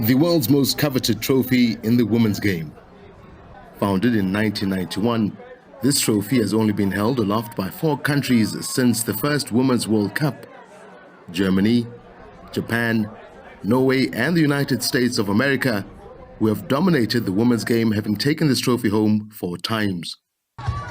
The world's most coveted trophy in the women's game. Founded in 1991, this trophy has only been held aloft by 4 countries since the first Women's World Cup: Germany, Japan, Norway and the United States of America, who have dominated the women's game, having taken this trophy home 4 times.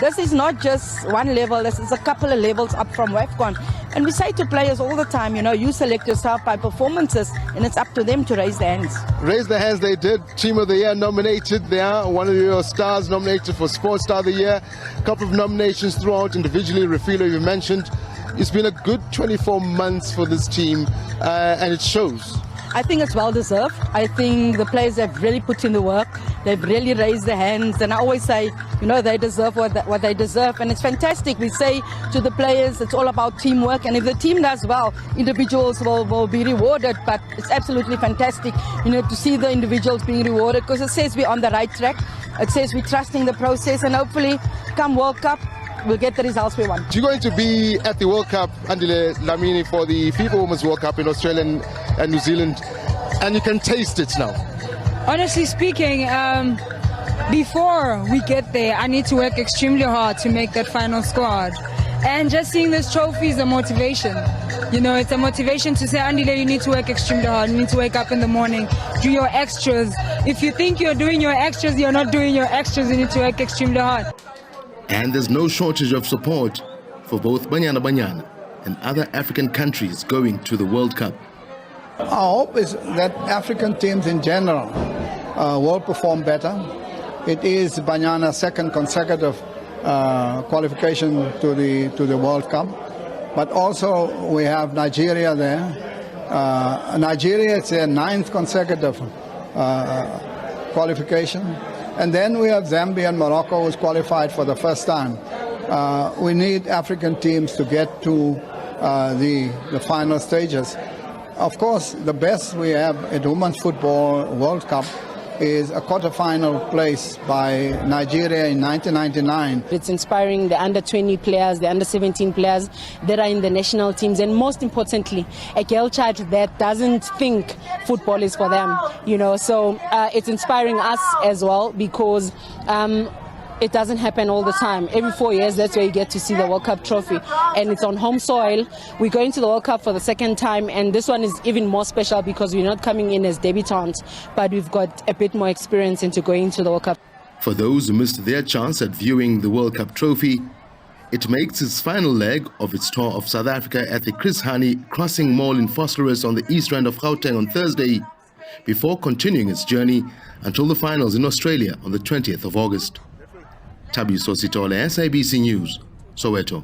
This is not just one level, this is a couple of levels up from WAFCON. And we say to players all the time, you select yourself by performances and it's up to them to raise their hands. Raise their hands, they did. Team of the Year nominated. They are one of your stars nominated for Sports Star of the Year. A couple of nominations throughout individually. Refilo, you mentioned. It's been a good 24 months for this team and it shows. I think it's well deserved. I think the players have really put in the work. They've really raised their hands, and I always say, they deserve what they deserve, and it's fantastic. We say to the players, it's all about teamwork, and if the team does well, individuals will be rewarded. But it's absolutely fantastic, to see the individuals being rewarded, because it says we're on the right track. It says we're trusting the process, and hopefully, come World Cup, we'll get the results we want. You're going to be at the World Cup, Andile Lamini, for the FIFA Women's World Cup in Australia and New Zealand, and you can taste it now. Honestly speaking, before we get there, I need to work extremely hard to make that final squad. And just seeing this trophy is a motivation. It's a motivation to say, Andile, you need to work extremely hard. You need to wake up in the morning, do your extras. If you think you're doing your extras, you're not doing your extras. You need to work extremely hard. And there's no shortage of support for both Banyana Banyana and other African countries going to the World Cup. Our hope is that African teams in general will perform better. It is Banyana's second consecutive qualification to the World Cup. But also we have Nigeria there. Nigeria, it's their 9th consecutive qualification. And then we have Zambia and Morocco, who's qualified for the first time. We need African teams to get to the final stages. Of course, the best we have at Women's Football World Cup is a quarterfinal place by Nigeria in 1999. It's inspiring the under-20 players, the under-17 players that are in the national teams, and most importantly, a girl child that doesn't think football is for them. So it's inspiring us as well, because it doesn't happen all the time. Every 4 years, that's where you get to see the World Cup trophy. And it's on home soil. We're going to the World Cup for the 2nd time, and this one is even more special because we're not coming in as debutantes, but we've got a bit more experience into going to the World Cup. For those who missed their chance at viewing the World Cup trophy, it makes its final leg of its tour of South Africa at the Chris Hani Crossing Mall in Vosloorus on the east end of Gauteng on Thursday, before continuing its journey until the finals in Australia on the 20th of August. Thabiso Sithole, SABC News, Soweto.